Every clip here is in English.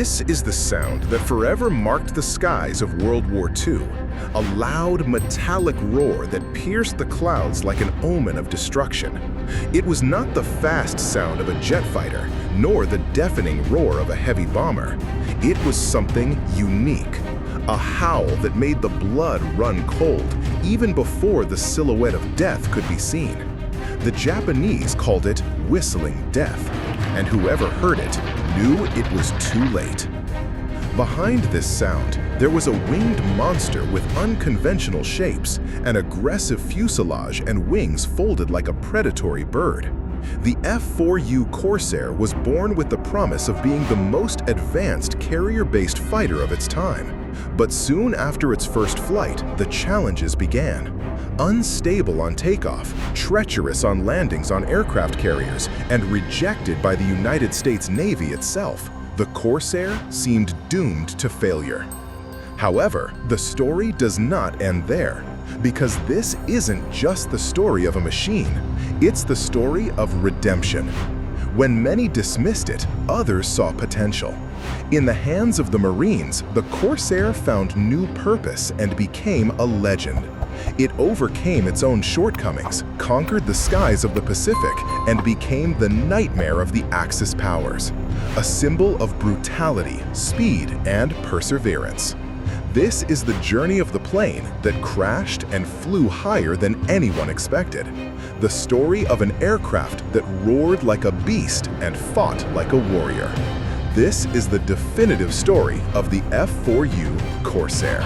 This is the sound that forever marked the skies of World War II, a loud, metallic roar that pierced the clouds like an omen of destruction. It was not the fast sound of a jet fighter, nor the deafening roar of a heavy bomber. It was something unique, a howl that made the blood run cold even before the silhouette of death could be seen. The Japanese called it whistling death, and whoever heard it knew it was too late. Behind this sound, there was a winged monster with unconventional shapes, an aggressive fuselage and wings folded like a predatory bird. The F4U Corsair was born with the promise of being the most advanced carrier-based fighter of its time. But soon after its first flight, the challenges began. Unstable on takeoff, treacherous on landings on aircraft carriers, and rejected by the United States Navy itself, the Corsair seemed doomed to failure. However, the story does not end there, because this isn't just the story of a machine, it's the story of redemption. When many dismissed it, others saw potential. In the hands of the Marines, the Corsair found new purpose and became a legend. It overcame its own shortcomings, conquered the skies of the Pacific, and became the nightmare of the Axis powers, a symbol of brutality, speed, and perseverance. This is the journey of the plane that crashed and flew higher than anyone expected. The story of an aircraft that roared like a beast and fought like a warrior. This is the definitive story of the F4U Corsair.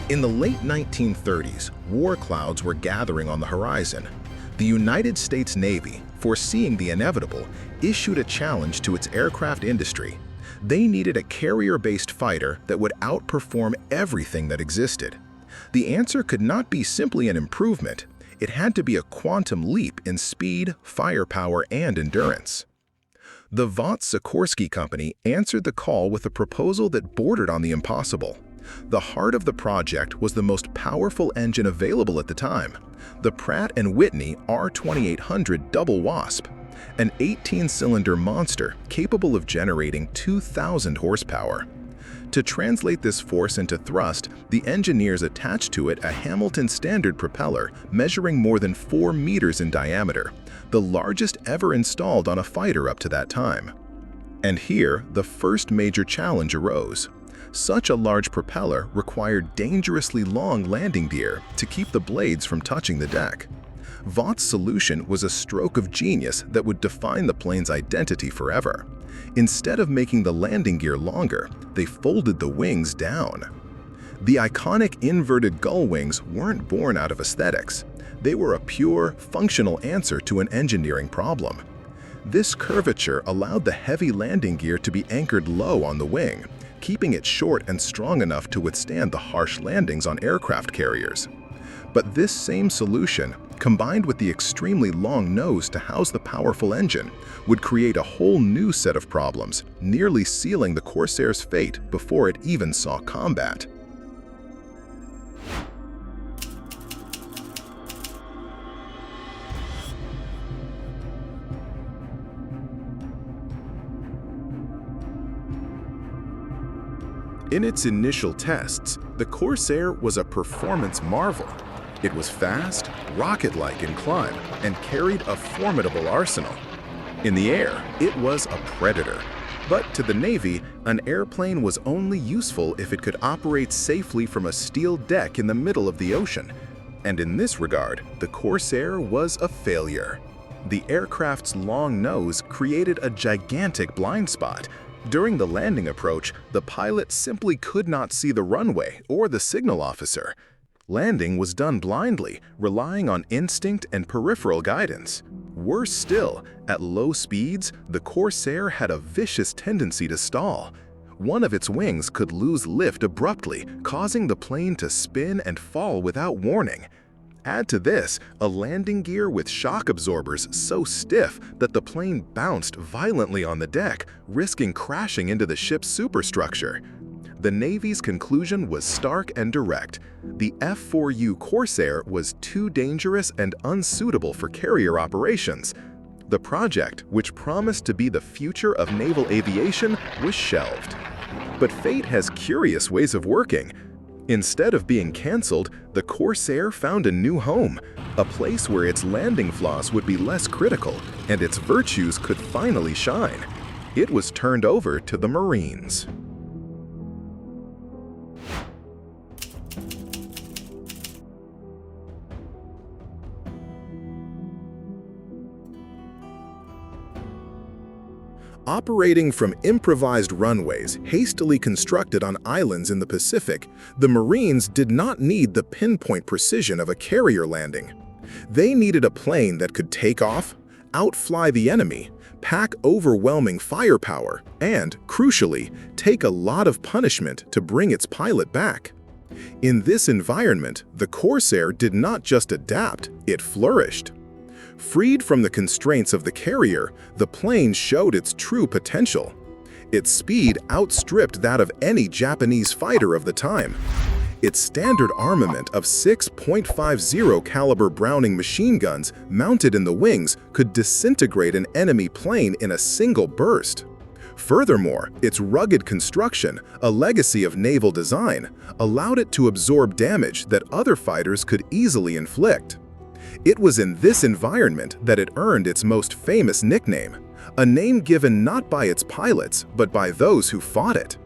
In the late 1930s, war clouds were gathering on the horizon. The United States Navy, foreseeing the inevitable, issued a challenge to its aircraft industry. They needed a carrier-based fighter that would outperform everything that existed. The answer could not be simply an improvement. It had to be a quantum leap in speed, firepower, and endurance. The Vought Sikorsky Company answered the call with a proposal that bordered on the impossible. The heart of the project was the most powerful engine available at the time, the Pratt & Whitney R2800 Double Wasp, an 18-cylinder monster capable of generating 2,000 horsepower. To translate this force into thrust, the engineers attached to it a Hamilton Standard propeller measuring more than 4 meters in diameter, the largest ever installed on a fighter up to that time. And here, the first major challenge arose. Such a large propeller required dangerously long landing gear to keep the blades from touching the deck. Vought's solution was a stroke of genius that would define the plane's identity forever. Instead of making the landing gear longer, they folded the wings down. The iconic inverted gull wings weren't born out of aesthetics. They were a pure, functional answer to an engineering problem. This curvature allowed the heavy landing gear to be anchored low on the wing, keeping it short and strong enough to withstand the harsh landings on aircraft carriers. But this same solution, combined with the extremely long nose to house the powerful engine, would create a whole new set of problems, nearly sealing the Corsair's fate before it even saw combat. In its initial tests, the Corsair was a performance marvel. It was fast, rocket-like in climb, and carried a formidable arsenal. In the air, it was a predator. But to the Navy, an airplane was only useful if it could operate safely from a steel deck in the middle of the ocean. And in this regard, the Corsair was a failure. The aircraft's long nose created a gigantic blind spot. During the landing approach, the pilot simply could not see the runway or the signal officer. Landing was done blindly, relying on instinct and peripheral guidance. Worse still, at low speeds, the Corsair had a vicious tendency to stall. One of its wings could lose lift abruptly, causing the plane to spin and fall without warning. Add to this a landing gear with shock absorbers so stiff that the plane bounced violently on the deck, risking crashing into the ship's superstructure. The Navy's conclusion was stark and direct. The F4U Corsair was too dangerous and unsuitable for carrier operations. The project, which promised to be the future of naval aviation, was shelved. But fate has curious ways of working. Instead of being canceled, the Corsair found a new home, a place where its landing flaws would be less critical and its virtues could finally shine. It was turned over to the Marines. Operating from improvised runways hastily constructed on islands in the Pacific, the Marines did not need the pinpoint precision of a carrier landing. They needed a plane that could take off, outfly the enemy, pack overwhelming firepower, and, crucially, take a lot of punishment to bring its pilot back. In this environment, the Corsair did not just adapt, it flourished. Freed from the constraints of the carrier, the plane showed its true potential. Its speed outstripped that of any Japanese fighter of the time. Its standard armament of 6.50 caliber Browning machine guns mounted in the wings could disintegrate an enemy plane in a single burst. Furthermore, its rugged construction, a legacy of naval design, allowed it to absorb damage that other fighters could easily inflict. It was in this environment that it earned its most famous nickname, a name given not by its pilots but by those who fought it.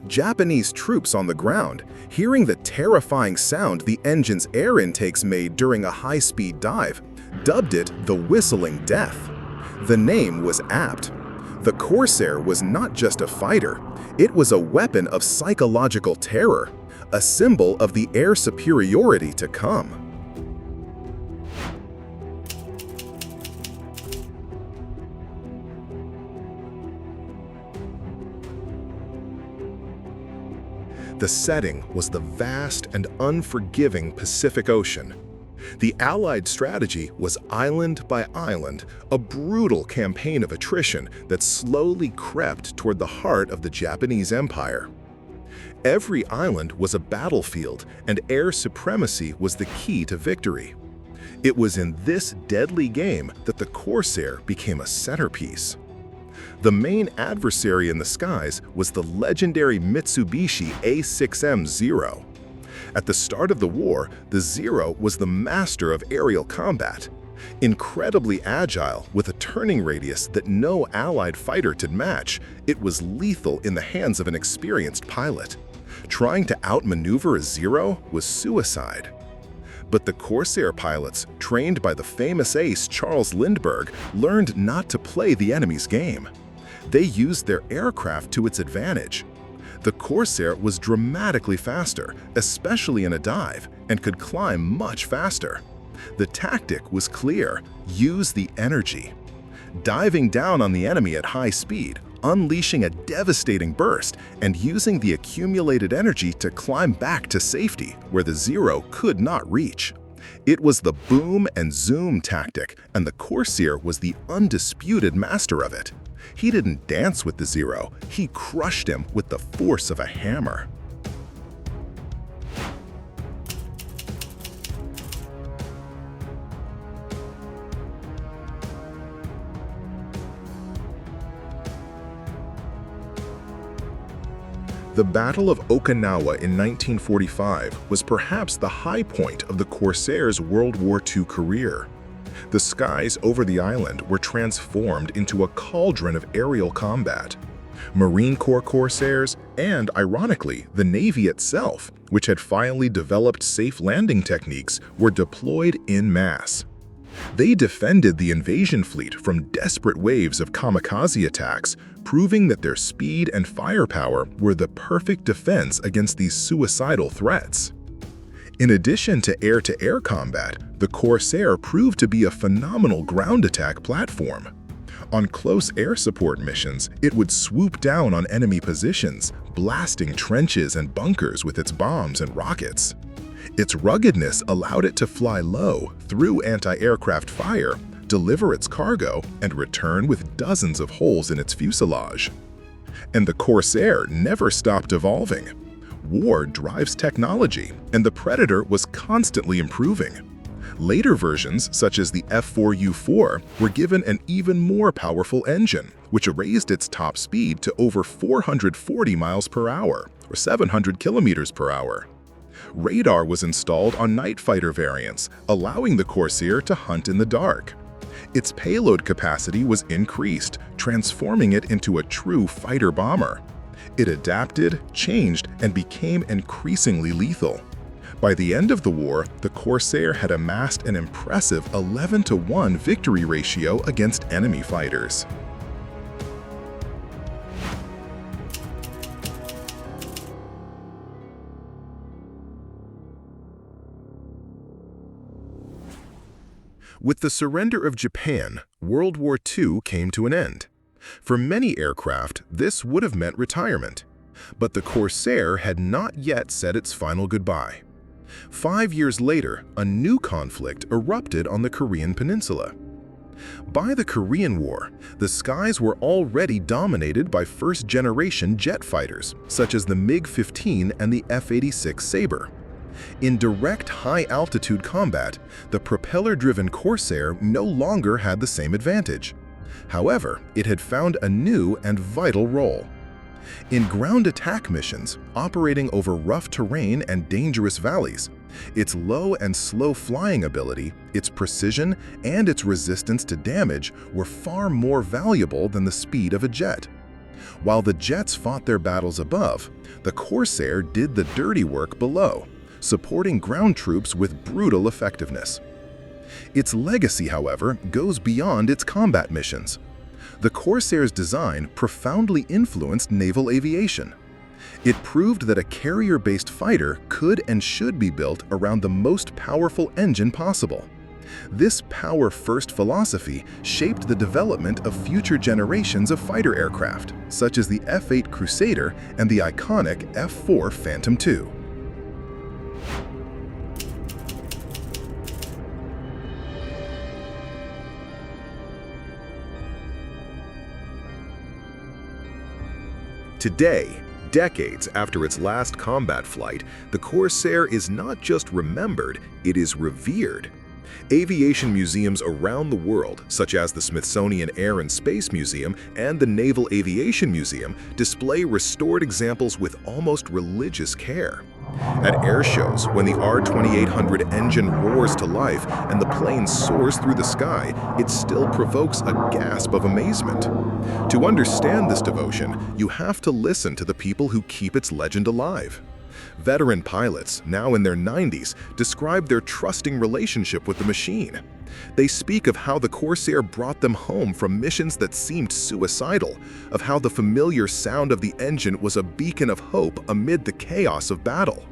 Japanese troops on the ground, hearing the terrifying sound the engine's air intakes made during a high-speed dive, dubbed it the Whistling Death. The name was apt. The Corsair was not just a fighter, it was a weapon of psychological terror, a symbol of the air superiority to come. The setting was the vast and unforgiving Pacific Ocean. The Allied strategy was island by island, a brutal campaign of attrition that slowly crept toward the heart of the Japanese Empire. Every island was a battlefield, and air supremacy was the key to victory. It was in this deadly game that the Corsair became a centerpiece. The main adversary in the skies was the legendary Mitsubishi A6M Zero. At the start of the war, the Zero was the master of aerial combat. Incredibly agile, with a turning radius that no Allied fighter could match, it was lethal in the hands of an experienced pilot. Trying to outmaneuver a Zero was suicide. But the Corsair pilots, trained by the famous ace Charles Lindbergh, learned not to play the enemy's game. They used their aircraft to its advantage. The Corsair was dramatically faster, especially in a dive, and could climb much faster. The tactic was clear: use the energy. Diving down on the enemy at high speed, unleashing a devastating burst, and using the accumulated energy to climb back to safety where the Zero could not reach. It was the boom and zoom tactic, and the Corsair was the undisputed master of it. He didn't dance with the Zero, he crushed him with the force of a hammer. The Battle of Okinawa in 1945 was perhaps the high point of the Corsair's World War II career. The skies over the island were transformed into a cauldron of aerial combat. Marine Corps Corsairs and, ironically, the Navy itself, which had finally developed safe landing techniques, were deployed en masse. They defended the invasion fleet from desperate waves of kamikaze attacks, proving that their speed and firepower were the perfect defense against these suicidal threats. In addition to air-to-air combat, the Corsair proved to be a phenomenal ground attack platform. On close air support missions, it would swoop down on enemy positions, blasting trenches and bunkers with its bombs and rockets. Its ruggedness allowed it to fly low through anti-aircraft fire, deliver its cargo, and return with dozens of holes in its fuselage. And the Corsair never stopped evolving. War drives technology, and the Predator was constantly improving. Later versions, such as the F4U were given an even more powerful engine, which raised its top speed to over 440 miles per hour, or 700 kilometers per hour. Radar was installed on night fighter variants, allowing the Corsair to hunt in the dark. Its payload capacity was increased, transforming it into a true fighter bomber. It adapted, changed, and became increasingly lethal. By the end of the war, the Corsair had amassed an impressive 11-to-1 victory ratio against enemy fighters. With the surrender of Japan, World War II came to an end. For many aircraft, this would have meant retirement. But the Corsair had not yet said its final goodbye. 5 years later, a new conflict erupted on the Korean Peninsula. By the Korean War, the skies were already dominated by first-generation jet fighters, such as the MiG-15 and the F-86 Sabre. In direct high-altitude combat, the propeller-driven Corsair no longer had the same advantage. However, it had found a new and vital role. In ground attack missions, operating over rough terrain and dangerous valleys, its low and slow flying ability, its precision, and its resistance to damage were far more valuable than the speed of a jet. While the jets fought their battles above, the Corsair did the dirty work below, supporting ground troops with brutal effectiveness. Its legacy, however, goes beyond its combat missions. The Corsair's design profoundly influenced naval aviation. It proved that a carrier-based fighter could and should be built around the most powerful engine possible. This power-first philosophy shaped the development of future generations of fighter aircraft, such as the F-8 Crusader and the iconic F-4 Phantom II. Today, decades after its last combat flight, the Corsair is not just remembered, it is revered. Aviation museums around the world, such as the Smithsonian Air and Space Museum and the Naval Aviation Museum, display restored examples with almost religious care. At air shows, when the R-2800 engine roars to life and the plane soars through the sky, it still provokes a gasp of amazement. To understand this devotion, you have to listen to the people who keep its legend alive. Veteran pilots, now in their 90s, describe their trusting relationship with the machine. They speak of how the Corsair brought them home from missions that seemed suicidal, of how the familiar sound of the engine was a beacon of hope amid the chaos of battle.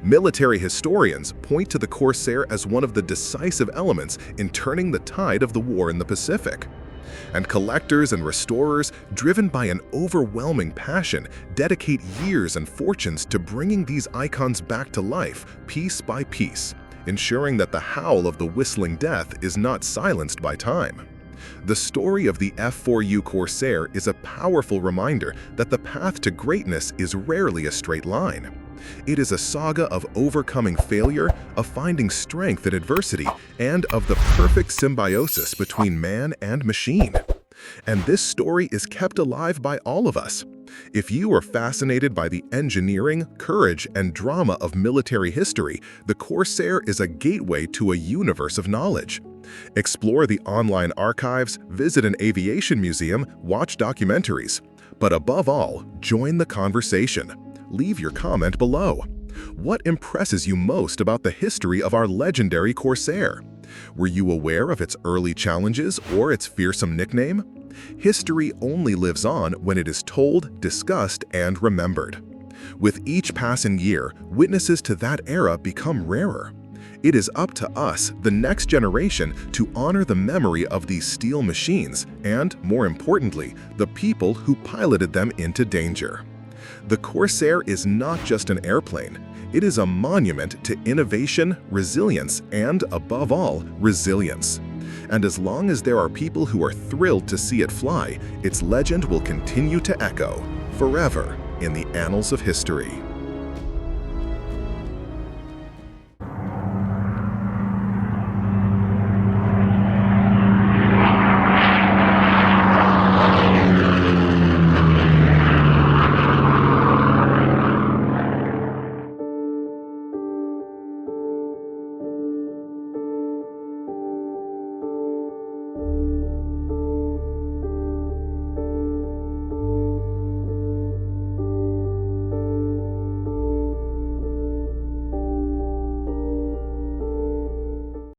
Military historians point to the Corsair as one of the decisive elements in turning the tide of the war in the Pacific. And collectors and restorers, driven by an overwhelming passion, dedicate years and fortunes to bringing these icons back to life, piece by piece, ensuring that the howl of the whistling death is not silenced by time. The story of the F4U Corsair is a powerful reminder that the path to greatness is rarely a straight line. It is a saga of overcoming failure, of finding strength in adversity, and of the perfect symbiosis between man and machine. And this story is kept alive by all of us. If you are fascinated by the engineering, courage, and drama of military history, the Corsair is a gateway to a universe of knowledge. Explore the online archives, visit an aviation museum, watch documentaries. But above all, join the conversation. Leave your comment below. What impresses you most about the history of our legendary Corsair? Were you aware of its early challenges or its fearsome nickname? History only lives on when it is told, discussed, and remembered. With each passing year, witnesses to that era become rarer. It is up to us, the next generation, to honor the memory of these steel machines and, more importantly, the people who piloted them into danger. The Corsair is not just an airplane. It is a monument to innovation, resilience, and, above all, resilience. And as long as there are people who are thrilled to see it fly, its legend will continue to echo forever in the annals of history.